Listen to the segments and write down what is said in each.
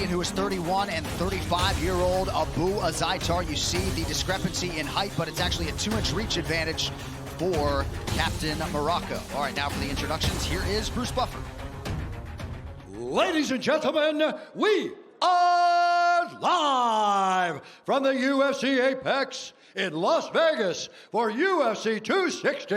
who is 31 and 35-year-old Abu Azайтар. You see the discrepancy in height, but it's actually a 2-inch reach advantage for Captain Morocco. All right, now for the introductions, here is Bruce Buffer. Ladies and gentlemen, we are live from the UFC Apex in Las Vegas for UFC 260.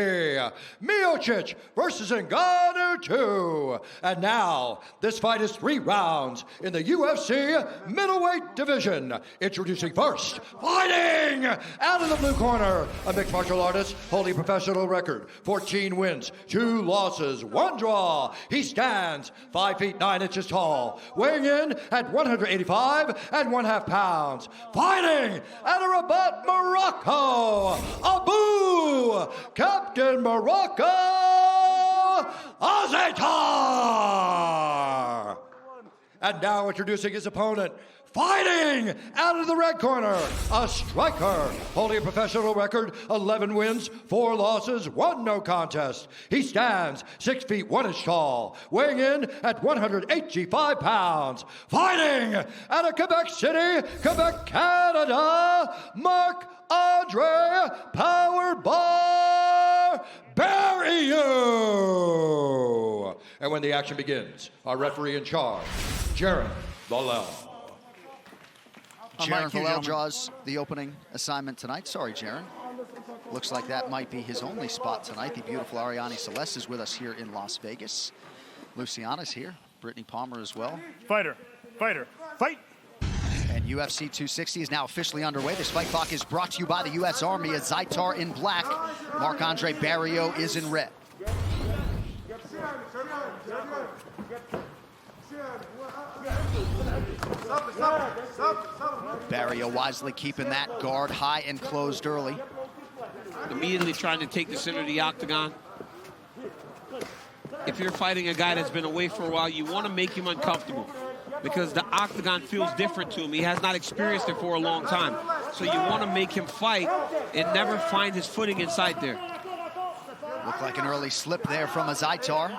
Miocic versus Ngannou 2. And now, this fight is 3 rounds in the UFC middleweight division. Introducing first, fighting out of the blue corner, a mixed martial artist holding professional record, 14 wins, 2 losses, 1 draw. He stands 5 feet 9 inches tall, weighing in at 185 1/2 pounds. Fighting out of Rabat, Morocco, Abu Captain Morocco Azайтар. And now introducing his opponent, fighting out of the red corner, a striker holding a professional record, 11 wins, 4 losses, 1 no contest. He stands 6 feet 1 inch tall, weighing in at 185 pounds. Fighting out of Quebec City, Quebec, Canada, Mark-Andre Barrio. And when the action begins, our referee in charge, Jaron Vallel. Jaron Vallel draws the opening assignment tonight. Sorry, Jaron. Looks like that might be his only spot tonight. The beautiful Ariane Celeste is with us here in Las Vegas. Luciana's here. Brittany Palmer as well. Fighter, fighter, fight! And UFC 260 is now officially underway. This fight clock is brought to you by the U.S. Army. Azайтar in black. Mark-Andre Barrio is in red. Barrio wisely keeping that guard high and closed early. Immediately trying to take the center of the octagon. If you're fighting a guy that's been away for a while, you want to make him uncomfortable because the octagon feels different to him. He has not experienced it for a long time. So you want to make him fight and never find his footing inside there. Looked like an early slip there from Azайтar.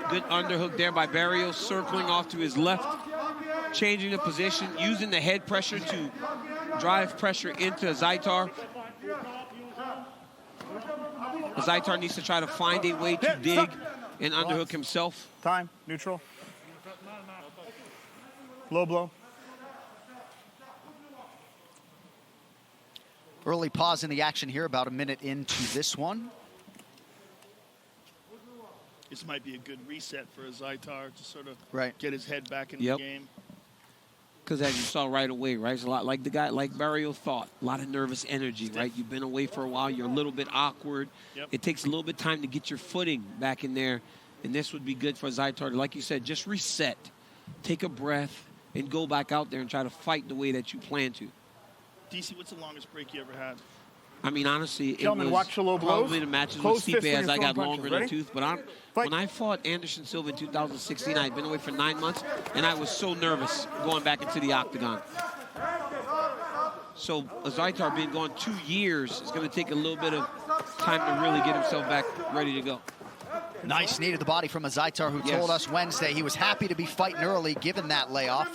Good underhook there by Barrios, circling off to his left, changing the position, using the head pressure to drive pressure into Azайтar. Azайтar needs to try to find a way to dig and underhook himself. Time, neutral. Low blow. Early pause in the action here, about a minute into this one. This might be a good reset for Azайтar to sort of get his head back in the game. Because as you saw right away, right, it's a lot like the guy, like Barrio thought, a lot of nervous energy, right? You've been away for a while, you're a little bit awkward. It takes a little bit of time to get your footing back in there, and this would be good for Azайтar. Like you said, just reset, take a breath, and go back out there and try to fight the way that you plan to. DC, what's the longest break you ever had? I mean, honestly, Gentlemen, it was watch the low blows. probably the matches Close with Stipe fist when as you're I got throwing longer in punches. the tooth. But when I fought Anderson Silva in 2016, I had been away for 9 months, and I was so nervous going back into the octagon. So Azайтar being gone 2 years is going to take a little bit of time to really get himself back ready to go. Nice knee to the body from Azайтar, who told us Wednesday he was happy to be fighting early given that layoff.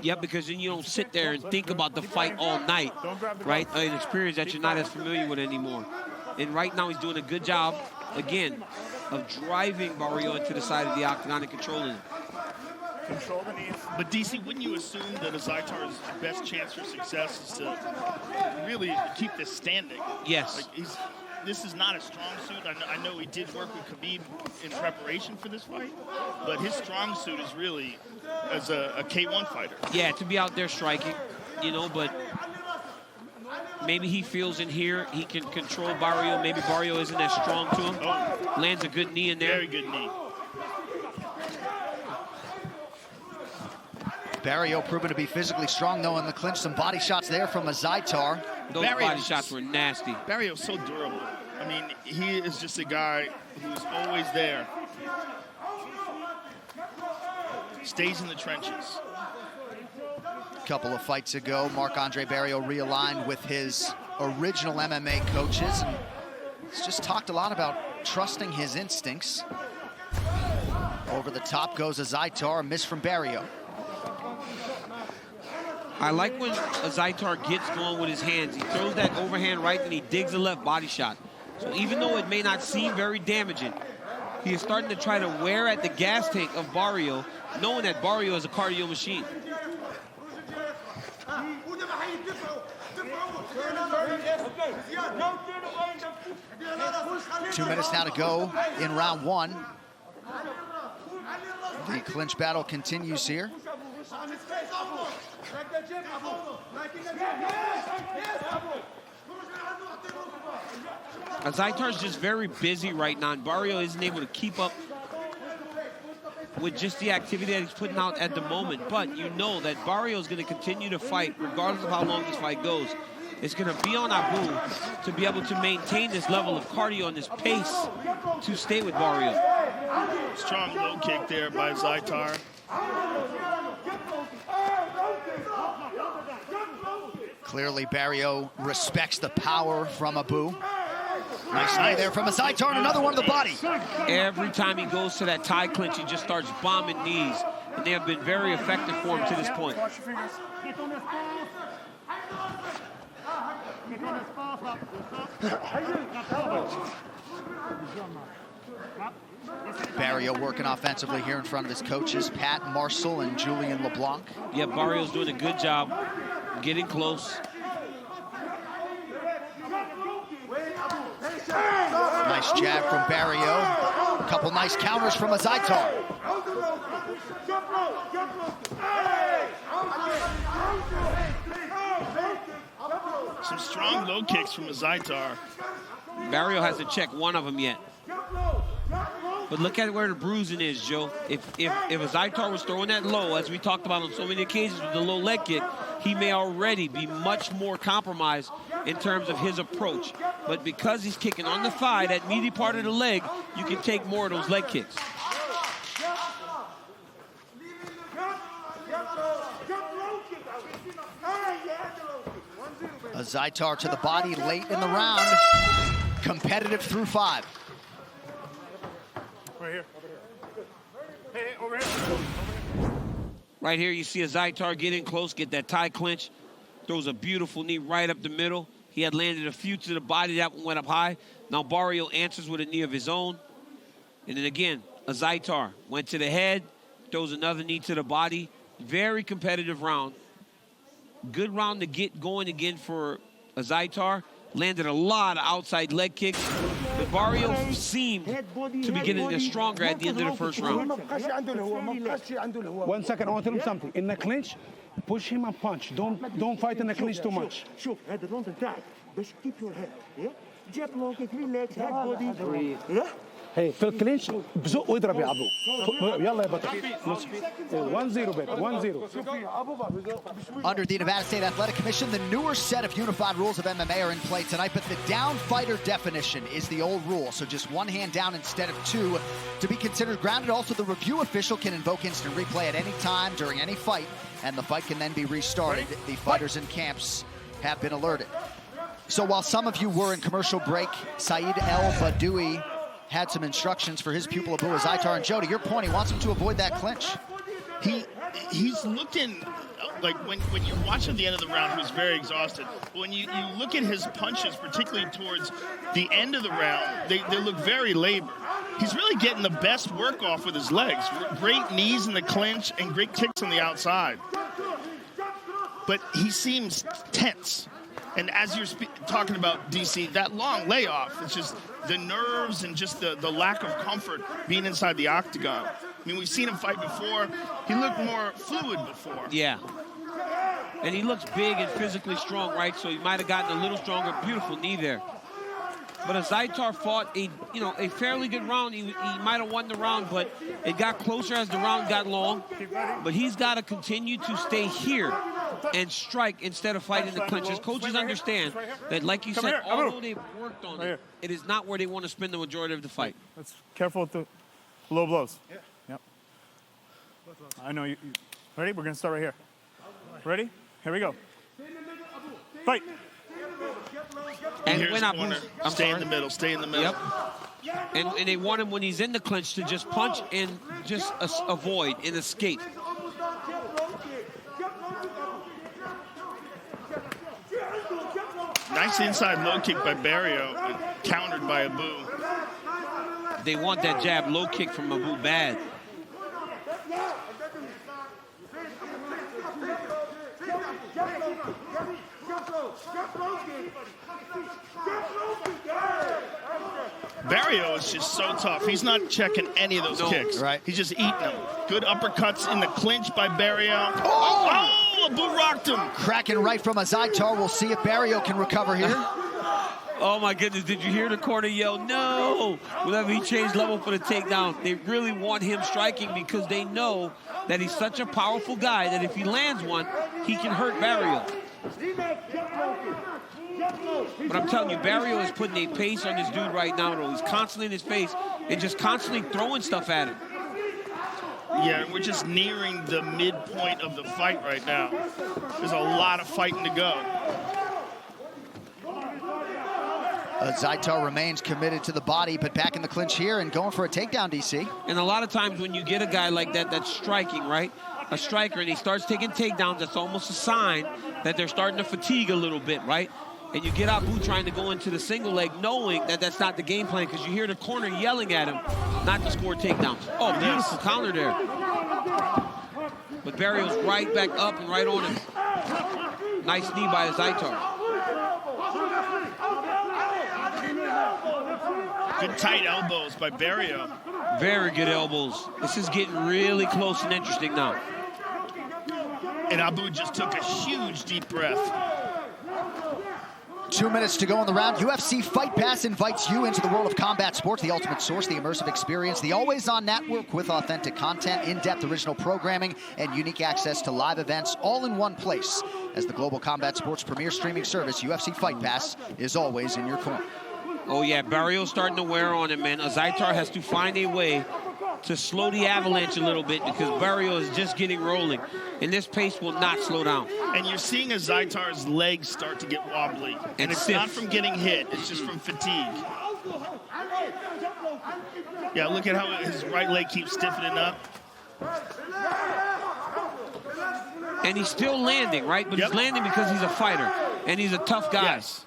Yep, because then you don't sit there and think about the fight all night, right? An experience that you're not as familiar with anymore. And right now he's doing a good job, again, of driving Barrio into the side of the octagon and controlling him. Control the knees. But DC, wouldn't you assume that Azaitar's best chance for success is to really keep this standing? Yes. Like this is not a strong suit. I know he did work with Khabib in preparation for this fight, but his strong suit is really as a K1 fighter. Yeah, to be out there striking, you know, but maybe he feels in here he can control Barrio. Maybe Barrio isn't as strong to him. Oh. Lands a good knee in there. Very good knee. Barrio proven to be physically strong, though, in the clinch. Some body shots there from Azайтar. Those body shots were nasty. Barrio's so durable. I mean, he is just a guy who's always there. Stays in the trenches. A couple of fights ago, Mark-Andre Barrio realigned with his original MMA coaches. And he's just talked a lot about trusting his instincts. Over the top goes Azaitar, a miss from Barrio. I like when Azaitar gets going with his hands. He throws that overhand right and he digs a left body shot. So even though it may not seem very damaging, he is starting to try to wear at the gas tank of Barrio, knowing that Barrio is a cardio machine. 2 minutes now to go in round one. The clinch battle continues here. Azaitar's just very busy right now, and Barrio isn't able to keep up with just the activity that he's putting out at the moment. But you know that Barrio is going to continue to fight regardless of how long this fight goes. It's going to be on Abu to be able to maintain this level of cardio and this pace to stay with Barrio. Strong low kick there by Azaitar. Clearly, Barrio respects the power from Abu. Nice knee there from Azaitar, and another one to the body. Every time he goes to that tie clinch, he just starts bombing knees, and they have been very effective for him to this point. Barrio working offensively here in front of his coaches, Pat Marcel and Julian LeBlanc. Yeah, Barrio's doing a good job getting close. Nice jab from Barrio. A couple nice counters from Azaitar. Some strong low kicks from Azaitar. Barrio hasn't checked one of them yet. But look at where the bruising is, Joe. If Azaitar was throwing that low, as we talked about on so many occasions with the low leg kick, he may already be much more compromised in terms of his approach. But because he's kicking on the thigh, that meaty part of the leg, you can take more of those leg kicks. Azaitar to the body late in the round. Competitive through 5. Right here. Hey, over here. Right here, you see Azaitar get in close, get that tie clinch, throws a beautiful knee right up the middle. He had landed a few to the body, that one went up high. Now Barrio answers with a knee of his own. And then again, Azaitar went to the head, throws another knee to the body. Very competitive round. Good round to get going again for Azaitar. Landed a lot of outside leg kicks. But Barrio seemed to be getting stronger at the end of the first round. 1 second, I want to tell him something. In the clinch, push him and punch. Don't fight in the clinch too much. شوف هذا الراوند نتاعك باش keep your head. جاب لونج كيك ريلاكس head body. Hey, في الكلينش بزق واضرب يا ابو. يلا يا بطل. 1-0 bet. 1-0. Under the Nevada State Athletic Commission, the newer set of unified rules of MMA are in play tonight, but the down fighter definition is the old rule. So just one hand down instead of two to be considered grounded. Also, the review official can invoke instant replay at any time during any fight, and the fight can then be restarted. The fighters in camps have been alerted. So while some of you were in commercial break, Saeed El Badoui had some instructions for his pupil Abu Azaitar, and Joe, to your point, he wants him to avoid that clinch. He's looking like when you watch at the end of the round, he was very exhausted. When you look at his punches, particularly towards the end of the round, they look very labored. He's really getting the best work off with his legs. Great knees in the clinch and great kicks on the outside. But he seems tense. And as you're talking about, DC, that long layoff, it's just the nerves and just the lack of comfort being inside the octagon. I mean, we've seen him fight before. He looked more fluid before. Yeah. And he looks big and physically strong, right? So he might have gotten a little stronger. Beautiful knee there. But Azaitar fought a fairly good round. He might have won the round, but it got closer as the round got long. But he's got to continue to stay here and strike instead of fighting the clinches. Coaches understand that, like you said, although they've worked on it, it is not where they want to spend the majority of the fight. Let's careful with the low blows. Yeah. Yep. I know you. Ready? We're going to start right here. Ready? Here we go. Fight. And when here's Abu, corner. I'm Stay in sorry. the middle. Stay in the middle. Yep. And they want him when he's in the clinch to just punch and just avoid and escape. Nice inside low kick by Barrio, countered by Abu. They want that jab low kick from Abu bad. Barrio is just so tough. He's not checking any of those kicks. Right. He's just eating them. Good uppercuts in the clinch by Barrio. Oh, Abu rocked him. Cracking right from Azaitar. We'll see if Barrio can recover here. Oh my goodness, did you hear the corner yell, no? Whenever he changed level for the takedown, they really want him striking because they know that he's such a powerful guy that if he lands one, he can hurt Barrio. But I'm telling you, Barrio is putting a pace on this dude right now, though. He's constantly in his face and just constantly throwing stuff at him. Yeah, we're just nearing the midpoint of the fight right now. There's a lot of fighting to go. Azaitar remains committed to the body, but back in the clinch here and going for a takedown, DC. And a lot of times when you get a guy like that that's striking, right? A striker, and he starts taking takedowns, that's almost a sign that they're starting to fatigue a little bit, right? And you get Abu trying to go into the single leg knowing that that's not the game plan because you hear the corner yelling at him not to score takedowns. Oh, beautiful counter there. But Barrio's right back up and right on him. Nice knee by Azaitar. Good tight elbows by Barrio. Very good elbows. This is getting really close and interesting now. And Abu just took a huge deep breath. 2 minutes to go in the round. UFC Fight Pass invites you into the world of combat sports, the ultimate source, the immersive experience, the always-on network with authentic content, in-depth original programming, and unique access to live events all in one place. As the global combat sports premier streaming service, UFC Fight Pass is always in your corner. Oh, yeah, Barrio's starting to wear on him, man. Azaitar has to find a way to slow the avalanche a little bit because Barrio is just getting rolling. And this pace will not slow down. And you're seeing Azaitar's legs start to get wobbly. And it's not from getting hit, it's just from fatigue. Yeah, look at how his right leg keeps stiffening up. And he's still landing, right? But he's landing because he's a fighter. And he's a tough guy. Yes.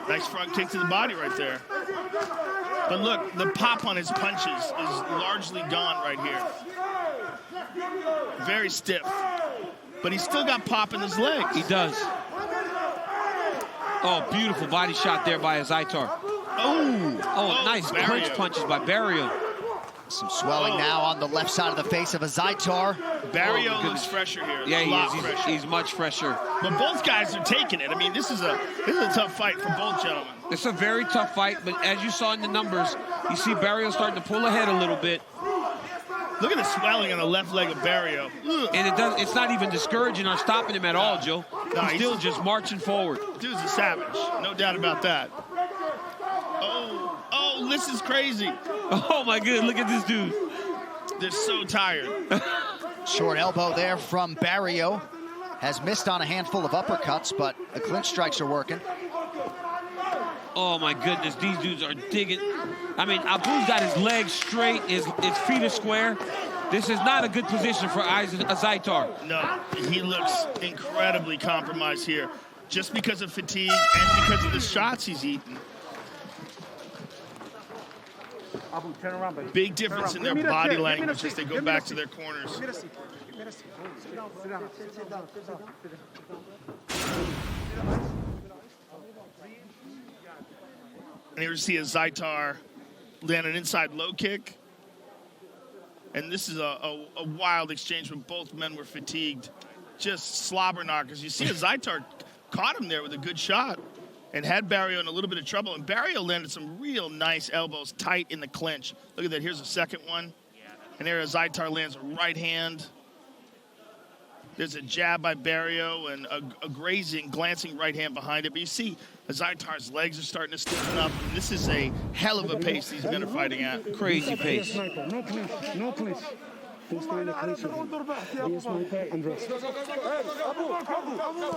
Nice front kick to the body right there. But look, the pop on his punches is largely gone right here. Very stiff. But he's still got pop in his legs. He does. Oh, beautiful body shot there by Azaitar. Oh, nice Barrio. clinch punches by Barrio. Some swelling now on the left side of the face of Azaitar. Barrio looks fresher here. Yeah, a lot he is. fresher. He's much fresher. But both guys are taking it. I mean, this is a tough fight for both gentlemen. It's a very tough fight, but as you saw in the numbers, you see Barrio starting to pull ahead a little bit. Look at the swelling on the left leg of Barrio. And it's not even discouraging or stopping him at all, Joe. No, he's still just marching forward. Dude's a savage. No doubt about that. Oh, this is crazy. Oh, my goodness. Look at this dude. They're so tired. Short elbow there from Barrio. Has missed on a handful of uppercuts, but the clinch strikes are working. Oh, my goodness. These dudes are digging. I mean, Abu's got his legs straight. His feet are square. This is not a good position for Azaitar. No, he looks incredibly compromised here. Just because of fatigue and because of the shots he's eaten. Abu, turn around, baby. Big difference in their body language as they go back to their corners. And here we see Azaitar land an inside low kick. And this is a wild exchange when both men were fatigued. Just slobber knockers. You see Azaitar caught him there with a good shot and had Barrio in a little bit of trouble. And Barrio landed some real nice elbows tight in the clinch. Look at that. Here's a second one. And there Azaitar lands a right hand. There's a jab by Barrio and a grazing, glancing right hand behind it. But you see Azaitar's legs are starting to stiffen up. And this is a hell of a pace these men are fighting at. Crazy pace. No clinch, no clinch. He's trying to clinch him. He is my pay and rest.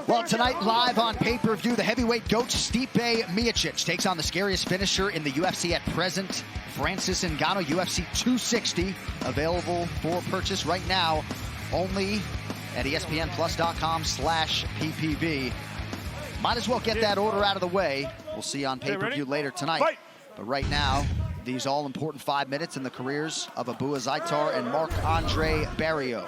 Well, tonight, live on pay-per-view, the heavyweight goat Stipe Miocic takes on the scariest finisher in the UFC at present, Francis Ngannou, UFC 260, available for purchase right now, only at ESPNplus.com/PPV. Might as well get that order out of the way. We'll see you on pay-per-view later tonight. Fight. But right now, these all-important 5 minutes in the careers of Abu Azaitar and Mark-Andre Barrio.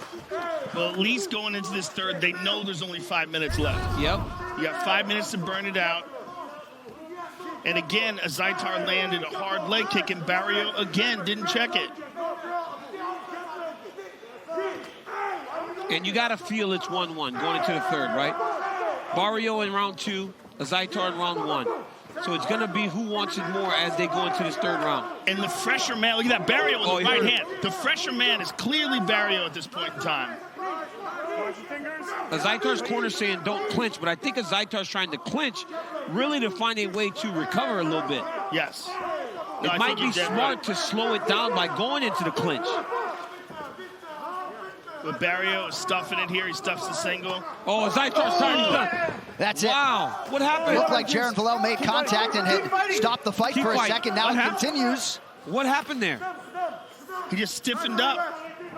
Well, at least going into this third, they know there's only 5 minutes left. Yep. You got 5 minutes to burn it out. And again, Azaitar landed a hard leg kick, and Barrio, again, didn't check it. And you got to feel it's 1-1 going into the third, right? Barrio in round 2, Azaitar in round 1. So it's going to be who wants it more as they go into this third round. And the fresher man, look at that, Barrio with the right hurt. hand. The fresher man is clearly Barrio at this point in time. Azaitar's corner saying don't clinch, but I think Azaitar's trying to clinch really to find a way to recover a little bit. Yes. No, It might be smart to slow it down by going into the clinch. But Barrio is stuffing it here. He stuffs the single. Oh, Azaitar's tired. He's done. That's it. Wow. What happened? It looked like Jaron Villel made contact and had stopped the fight Keep for a fighting. second. Now What it happened? continues. What happened there? He just stiffened up.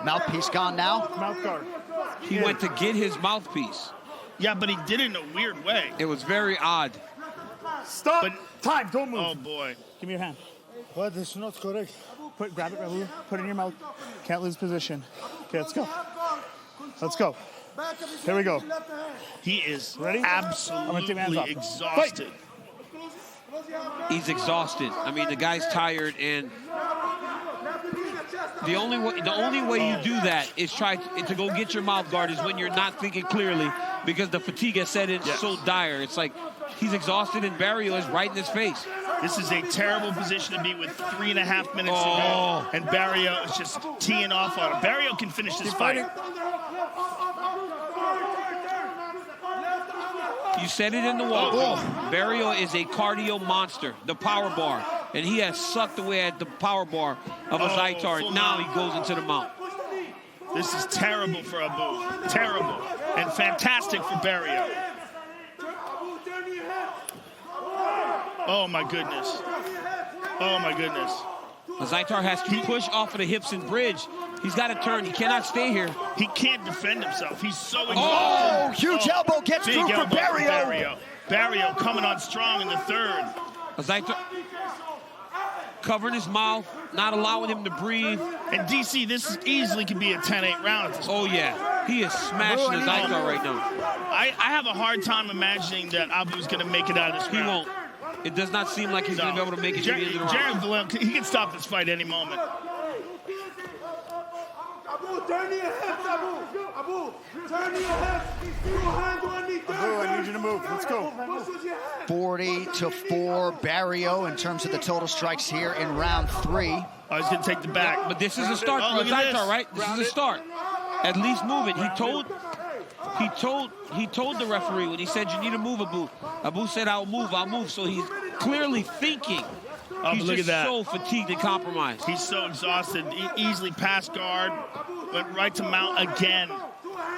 Mouthpiece gone now. Mouth guard. He went to get his mouthpiece. Yeah, but he did it in a weird way. It was very odd. Stop. But- Time. Don't move. Oh, boy. Give me your hand. What is not correct? Grab it, Rabu. Put it in your mouth. Can't lose position. Okay, let's go. Let's go. Here we go. He is Ready? I'm gonna take my hands absolutely off. exhausted. He's exhausted. I mean, the guy's tired, and the only way you do that is try to go get your mouth guard is when you're not thinking clearly because the fatigue has set in so dire. It's like he's exhausted, and Barrio is right in his face. This is a terrible position to be with 3.5 minutes to Oh. go. And Barrio is just teeing off on him. Barrio can finish this fight. You said it in the wall. Barrio is a cardio monster, the power bar. And he has sucked away at the power bar of Azaitar. full Now mount. he goes into the mount. This is terrible for Abu. Terrible. And fantastic for Barrio. Oh, my goodness. Oh, my goodness. Azaitar has to push off of the hips and bridge. He's got to turn. He cannot stay here. He can't defend himself. He's so exhausted. Oh, huge elbow gets Big through for elbow Barrio. Barrio coming on strong in the third. Azaitar covering his mouth, not allowing him to breathe. And DC, this easily could be a 10-8 round at this point. Oh, yeah. He is smashing Azaitar right now. I have a hard time imagining that Abu's going to make it out of this He round. won't. It does not seem like he's going to be able to make it to the end of the round. Jared Villel, he can stop this fight any moment. Abu, turn your hips, Abu. Abu, turn your hips. Your hands underneath. Abu, I need you to move. Let's go. 40-4 Barrio in terms of the total strikes here in round 3. Oh, he's going to take the back. But this is a start Oh, for look at Azaitar, this. right? This is a start. At least move it. He told the referee when he said you need to move, Abu. Abu said I'll move. So he's clearly thinking. Oh, He's look just at that. so fatigued and compromised. He's so exhausted. He easily passed guard, went right to mount again.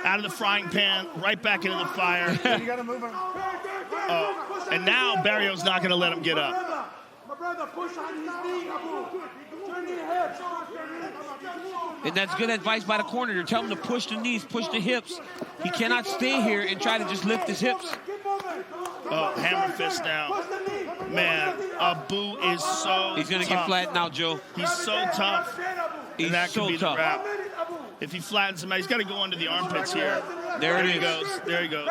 Out of the frying pan, right back into the fire. You got to move him. And now Barrio's not going to let him get up. My brother, push on his knee, Abu. Turn your hips. And that's good advice by the corner. They're telling him to push the knees, push the hips. He cannot stay here and try to just lift his hips. Oh, hammer fist now. Man, Abu is so He's going to tough. get flattened out, Joe. He's so tough. He's And that could so be tough. the wrap. If he flattens him out, he's got to go under the armpits here. There he it is. goes. There he goes.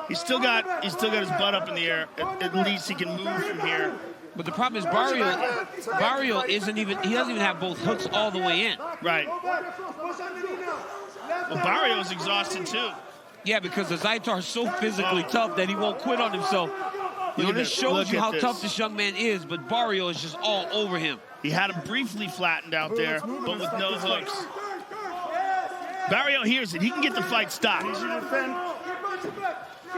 He's still got his butt up in the air. At least he can move from here. But the problem is Barrio he doesn't even have both hooks all the way in. Right. Well, Barrio's exhausted too. Yeah, because Azaitar is so physically tough that he won't quit on himself. This shows you how tough this young man is, but Barrio is just all over him. He had him briefly flattened out there, but with no hooks. Barrio hears it. He can get the fight stopped.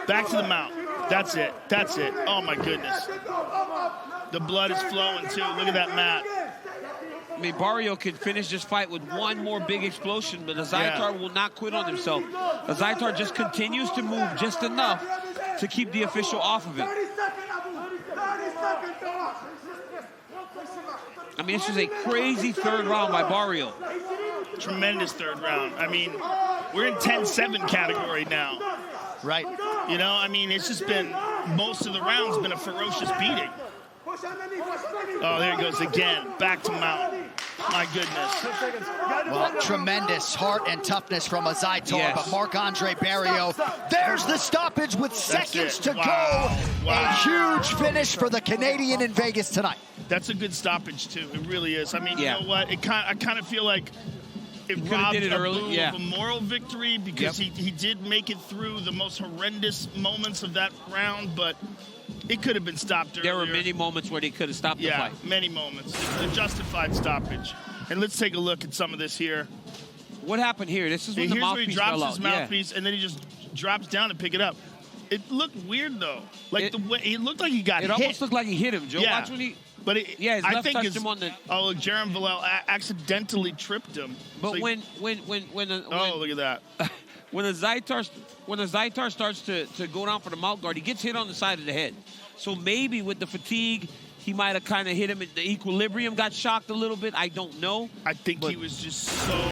Back to the mount. That's it. That's it. Oh, my goodness. The blood is flowing, too. Look at that mat. I mean, Barrio could finish this fight with one more big explosion, but Azaitar will not quit on himself. Azaitar just continues to move just enough to keep the official off of him. I mean, this was a crazy third round by Barrio. Tremendous third round. I mean, we're in 10-7 category now. Right. You know, I mean, it's just been, most of the rounds been a ferocious beating. Oh, there he goes again. Back to mount. My goodness. Well, tremendous heart and toughness from Azaitar, Yes. but Mark- Andre Barrio, there's the stoppage with seconds to go. A huge finish for the Canadian in Vegas tonight. That's a good stoppage, too. It really is. I mean, you know what? I kind of feel like it could've robbed did it early, Abu of a moral victory because he did make it through the most horrendous moments of that round, but it could have been stopped earlier. There were many moments where they could have stopped the fight. Yeah, many moments. A justified stoppage. And let's take a look at some of this here. What happened here? This is when the Here's where he mouthpiece drops fell his out. mouthpiece, and then he just drops down to pick it up. It looked weird, though. Like, the way it looked like he got hit. It almost looked like he hit him, Joe. Yeah. Watch when he... But his I left think touched him on the... Oh, look, Jaron Villel accidentally tripped him. But So when look at that. when Azaitar starts to go down for the mouth guard, he gets hit on the side of the head. So maybe with the fatigue, he might have kind of hit him. The equilibrium got shocked a little bit. I don't know. I think he was just so